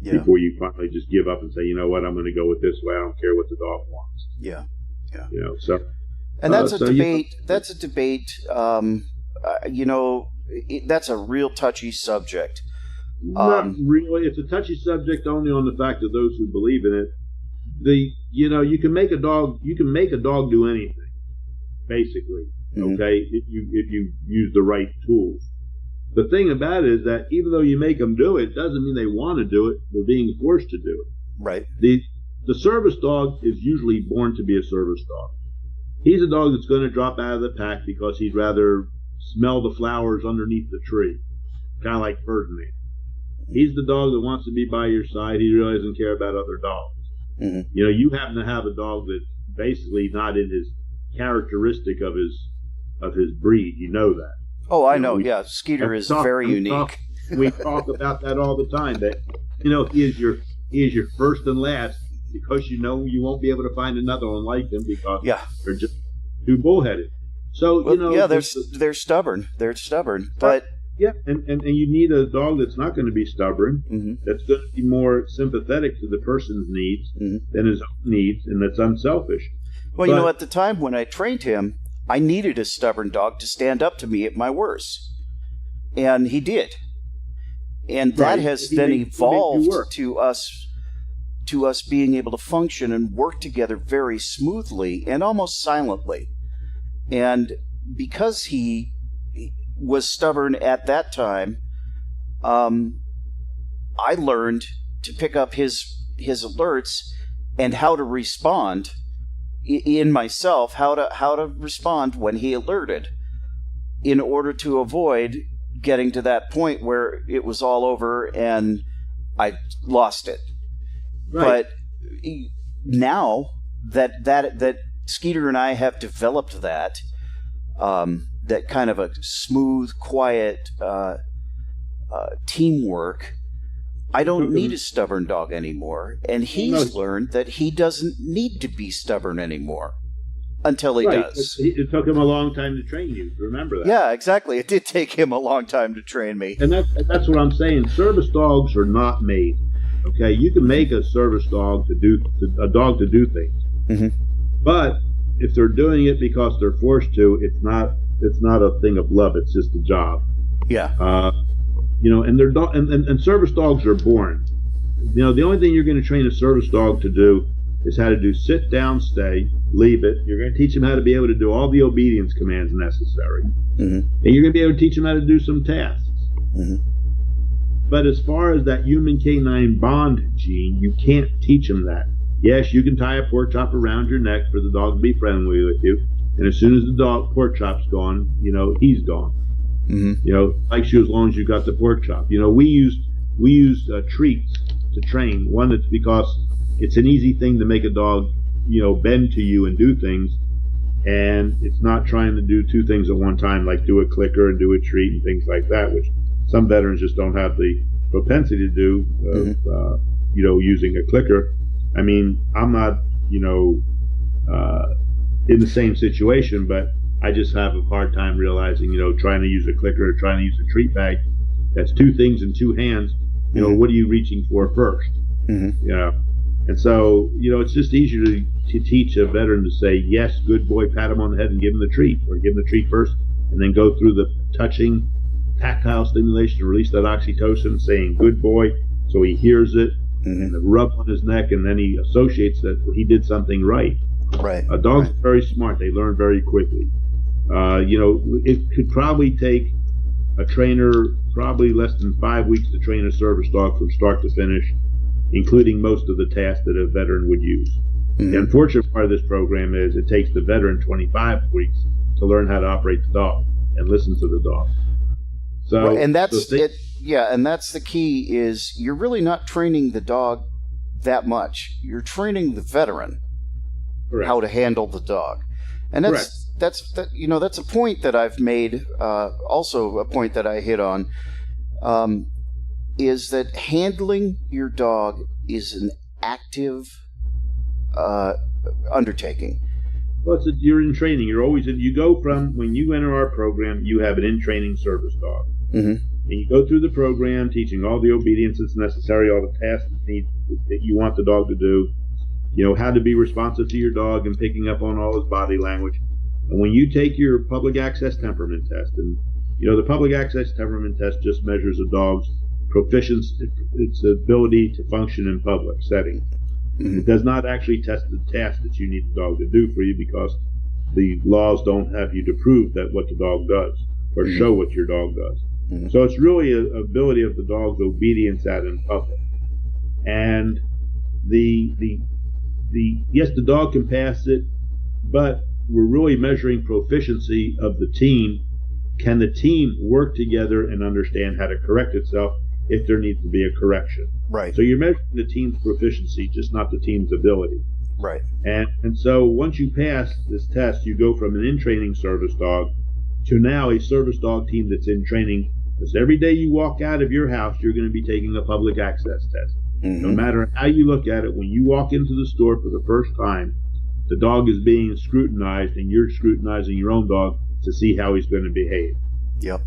before you finally just give up and say, you know what, I'm going to go with this way. I don't care what the dog wants. Yeah. So. And that's a debate. That's a debate. that's a real touchy subject. Not really. It's a touchy subject only on the fact of those who believe in it. You can make a dog do anything, basically. Okay, if you use the right tools. The thing about it is that even though you make them do it, doesn't mean they want to do it. They're being forced to do it. Right. The service dog is usually born to be a service dog. He's a dog that's going to drop out of the pack because he'd rather smell the flowers underneath the tree, kind of like Ferdinand. He's the dog that wants to be by your side. He really doesn't care about other dogs. Mm-hmm. You happen to have a dog that's basically not in his characteristic of his breed. You know that. Oh, I know. Yeah, Skeeter is very unique. We talk about that all the time. That he is your first and last, because you won't be able to find another one like them because they're just too bullheaded. So they're stubborn. They're stubborn, but and you need a dog that's not going to be stubborn. Mm-hmm. That's going to be more sympathetic to the person's needs than his own needs, and that's unselfish. Well, at the time when I trained him, I needed a stubborn dog to stand up to me at my worst, and he did. And that has then evolved to us being able to function and work together very smoothly and almost silently. And because he was stubborn at that time, I learned to pick up his alerts and how to respond in myself, how to respond when he alerted, in order to avoid getting to that point where it was all over and I lost it. Right. But now that Skeeter and I have developed that kind of a smooth, quiet teamwork, I don't need a stubborn dog anymore. And he's learned that he doesn't need to be stubborn anymore until he does. It took him a long time to train you. Remember that. Yeah, exactly. It did take him a long time to train me. And that's what I'm saying. Service dogs are not made. Okay, you can make a service dog to do things, mm-hmm. but if they're doing it because they're forced to, it's not a thing of love. It's just a job. Yeah. And service dogs are born. The only thing you're going to train a service dog to do is how to do sit down, stay, leave it. You're going to teach them how to be able to do all the obedience commands necessary, mm-hmm. and you're going to be able to teach them how to do some tasks. Mm-hmm. But as far as that human canine bond gene, you can't teach them that. Yes, you can tie a pork chop around your neck for the dog to be friendly with you, and as soon as the pork chop's gone, he's gone. Mm-hmm. Likes you as long as you got the pork chop. We use treats to train. One, it's because it's an easy thing to make a dog, bend to you and do things, and it's not trying to do two things at one time, like do a clicker and do a treat and things like that, which some veterans just don't have the propensity to do, using a clicker. I mean, I'm not, in the same situation, but I just have a hard time realizing, trying to use a clicker or trying to use a treat bag, that's two things in two hands. What are you reaching for first? Mm-hmm. And so, it's just easier to teach a veteran to say, yes, good boy, pat him on the head and give him the treat, or give him the treat first, and then go through the touching, tactile stimulation to release that oxytocin, saying good boy, so he hears it, and the rub on his neck, and then he associates that he did something right. Right. Dogs are very smart. They learn very quickly. It could probably take a trainer probably less than 5 weeks to train a service dog from start to finish, including most of the tasks that a veteran would use. Mm-hmm. The unfortunate part of this program is it takes the veteran 25 weeks to learn how to operate the dog and listen to the dog. So, well, and that's it. Yeah, and that's the key. Is you're really not training the dog that much. You're training the veteran how to handle the dog, and that's a point that I've made. Also, a point that I hit on is that handling your dog is an active undertaking. Well, you're in training. You're always in. You go from when you enter our program, you have an in-training service dog. Mm-hmm. And you go through the program, teaching all the obedience that's necessary, all the tasks that you want the dog to do. How to be responsive to your dog and picking up on all his body language. And when you take your public access temperament test, and The public access temperament test just measures a dog's proficiency, its ability to function in public settings. Mm-hmm. It does not actually test the task that you need the dog to do for you, because the laws don't have you to prove that what the dog does or show what your dog does. Mm-hmm. So it's really an ability of the dog's obedience out in public. And yes, the dog can pass it, but we're really measuring proficiency of the team. Can the team work together and understand how to correct itself if there needs to be a correction? Right. So you're measuring the team's proficiency, just not the team's ability. Right. And so once you pass this test, you go from an in-training service dog to now a service dog team that's in training. Because every day you walk out of your house, you're going to be taking a public access test. Mm-hmm. No matter how you look at it, when you walk into the store for the first time, the dog is being scrutinized, and you're scrutinizing your own dog to see how he's going to behave. Yep.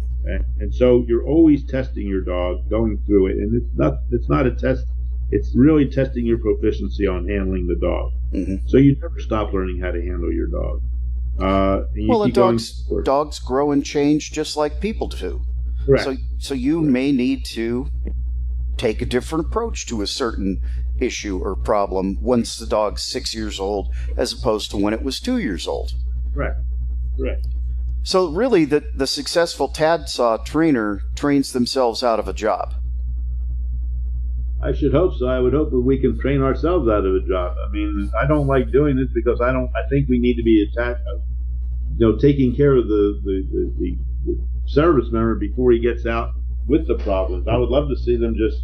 And so you're always testing your dog, going through it, and it's not a test. It's really testing your proficiency on handling the dog. Mm-hmm. So you never stop learning how to handle your dog. And dogs grow and change just like people do. Correct. So you may need to take a different approach to a certain issue or problem once the dog's 6 years old as opposed to when it was 2 years old. Right. So really the successful TADSAW trainer trains themselves out of a job. I should hope so. I would hope that we can train ourselves out of a job. I mean, I don't like doing this because I think we need to be taking care of the service member before he gets out with the problems. I would love to see them just,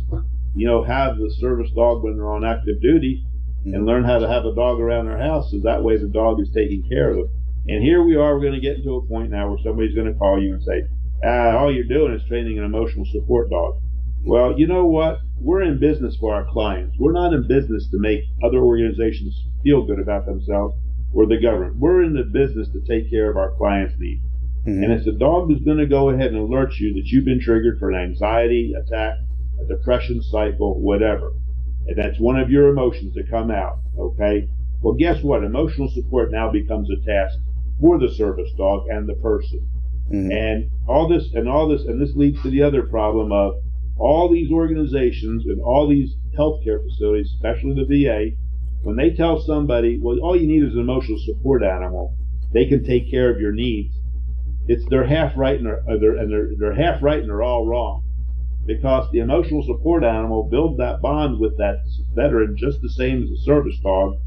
have the service dog when they're on active duty and learn how to have a dog around their house, so that way the dog is taking care of them. And here we are, we're going to get into a point now where somebody's going to call you and say, all you're doing is training an emotional support dog. Well, you know what? We're in business for our clients. We're not in business to make other organizations feel good about themselves or the government. We're in the business to take care of our clients' needs. Mm-hmm. And it's the dog who's going to go ahead and alert you that you've been triggered for an anxiety attack, a depression cycle, whatever. And that's one of your emotions that come out, okay? Well, guess what? Emotional support now becomes a task for the service dog and the person. Mm-hmm. And this leads to the other problem of all these organizations and all these healthcare facilities, especially the VA, when they tell somebody, well, all you need is an emotional support animal, they can take care of your needs. They're half right and they're half right and they're all wrong, because the emotional support animal builds that bond with that veteran just the same as a service dog.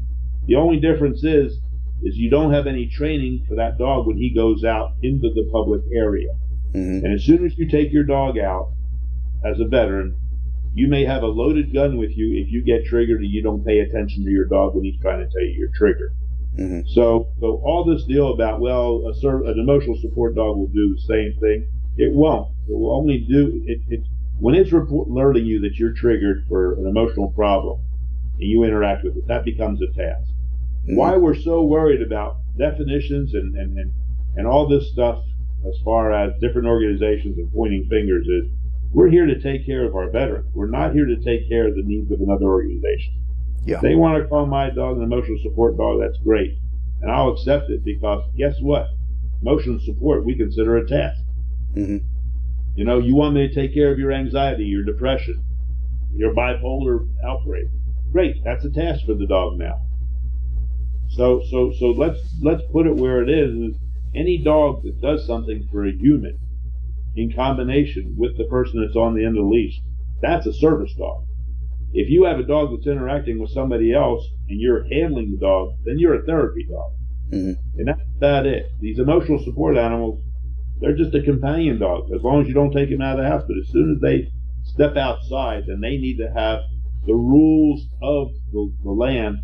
The only difference is you don't have any training for that dog when he goes out into the public area. Mm-hmm. And as soon as you take your dog out as a veteran, you may have a loaded gun with you if you get triggered and you don't pay attention to your dog when he's trying to tell you you're triggered. Mm-hmm. So all this deal about, an emotional support dog will do the same thing, it won't. It will only do it when it's alerting you that you're triggered for an emotional problem and you interact with it. That becomes a task. Mm-hmm. Why we're so worried about definitions and all this stuff as far as different organizations and pointing fingers is we're here to take care of our veterans. We're not here to take care of the needs of another organization. Yeah. If they want to call my dog an emotional support dog, that's great. And I'll accept it, because guess what? Emotional support we consider a task. Mm-hmm. You want me to take care of your anxiety, your depression, your bipolar outbreak. Great, that's a task for the dog now. So let's put it where it is any dog that does something for a human in combination with the person that's on the end of the leash, that's a service dog. If you have a dog that's interacting with somebody else and you're handling the dog, then you're a therapy dog. Mm-hmm. And that's about it. These emotional support animals, they're just a companion dog, as long as you don't take them out of the house. But as soon as they step outside, then they need to have the rules of the land,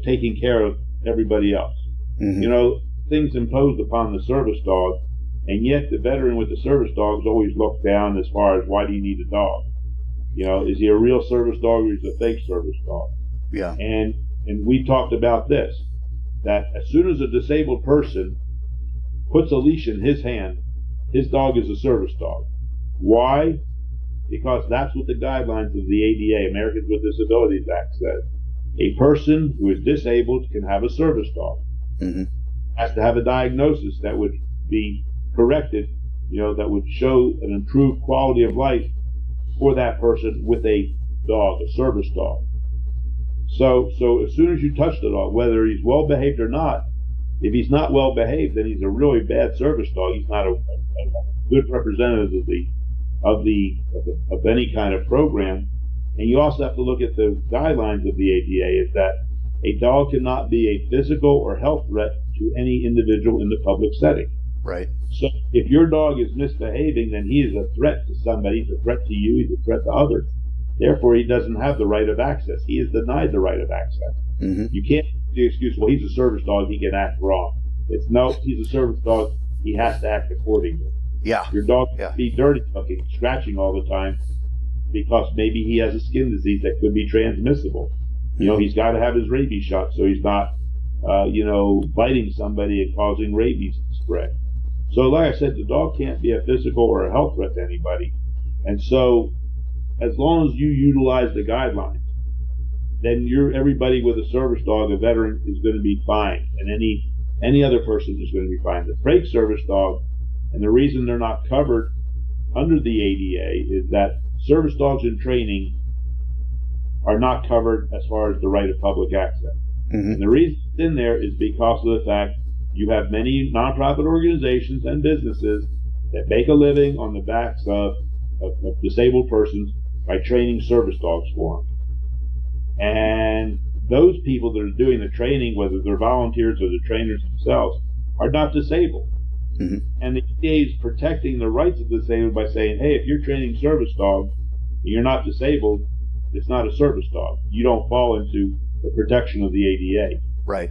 taking care of everybody else. Mm-hmm. Things imposed upon the service dog, and yet the veteran with the service dog is always looked down as far as, why do you need a dog? Is he a real service dog or is he a fake service dog? Yeah. And we talked about this, that as soon as a disabled person puts a leash in his hand, his dog is a service dog. Why? Because that's what the guidelines of the ADA, Americans with Disabilities Act, says. A person who is disabled can have a service dog. Mm-hmm. Has to have a diagnosis that would be corrected, that would show an improved quality of life for that person with a dog, a service dog. So as soon as you touch the dog, whether he's well behaved or not, if he's not well behaved, then he's a really bad service dog. He's not a good representative of any kind of program. And you also have to look at the guidelines of the ADA, is that a dog cannot be a physical or health threat to any individual in the public setting. Right. So if your dog is misbehaving, then he is a threat to somebody. He's a threat to you. He's a threat to others. Therefore, he doesn't have the right of access. He is denied the right of access. Mm-hmm. You can't use the excuse, well, he's a service dog, he can act wrong. It's no, he's a service dog, he has to act accordingly. Yeah. Your dog can be dirty looking, scratching all the time, because maybe he has a skin disease that could be transmissible. He's got to have his rabies shot so he's not, biting somebody and causing rabies to spread. So like I said, the dog can't be a physical or a health threat to anybody. And so as long as you utilize the guidelines, then everybody with a service dog, a veteran, is going to be fine. And any other person is going to be fine. The freight service dog, and the reason they're not covered under the ADA is that service dogs in training are not covered as far as the right of public access. Mm-hmm. And the reason it's in there is because of the fact you have many nonprofit organizations and businesses that make a living on the backs of disabled persons by training service dogs for them. And those people that are doing the training, whether they're volunteers or the trainers themselves, are not disabled. Mm-hmm. And the EPA is protecting the rights of the disabled by saying, hey, if you're training service dogs and you're not disabled, it's not a service dog. You don't fall into the protection of the ADA. Right.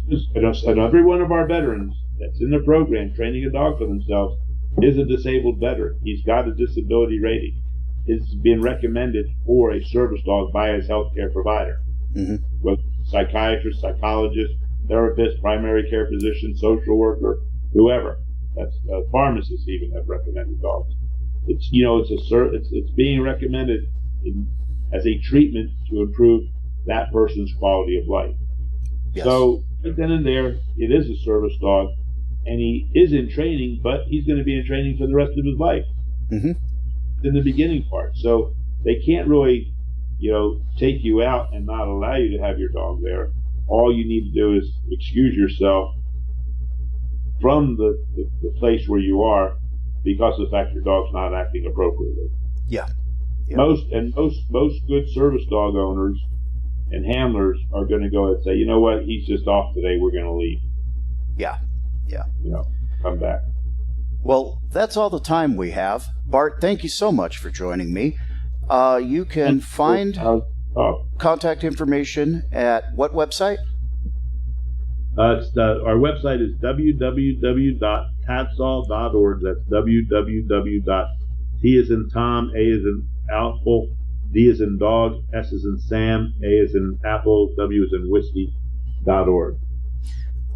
And every one of our veterans that's in the program training a dog for themselves is a disabled veteran. He's got a disability rating. It's been recommended for a service dog by his healthcare provider. Mm-hmm. Whether psychiatrist, psychologist, therapist, primary care physician, social worker, whoever. That's pharmacists even have recommended dogs. It's it's being recommended as a treatment to improve that person's quality of life. Yes. So right then and there, it is a service dog, and he is in training, but he's going to be in training for the rest of his life. Mm-hmm. In the beginning part, so they can't really, take you out and not allow you to have your dog there. All you need to do is excuse yourself from the place where you are because of the fact your dog's not acting appropriately. Yeah. Most good service dog owners and handlers are going to go and say, you know what, he's just off today, we're going to leave. Yeah. Come back. Well, that's all the time we have. Bart, thank you so much for joining me. You can find contact information at what website? Our website is www.TADSAW.org. That's www.T as in Tom, A as in Apple, D as in Dog, S as in Sam, A as in Apple, W as in Whiskey.org.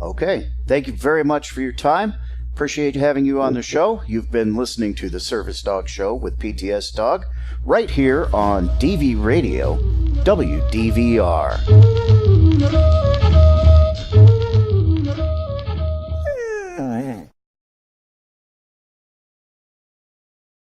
Okay. Thank you very much for your time. Appreciate having you on the show. You've been listening to the Service Dog Show with PTSDog right here on DV Radio, WDVR.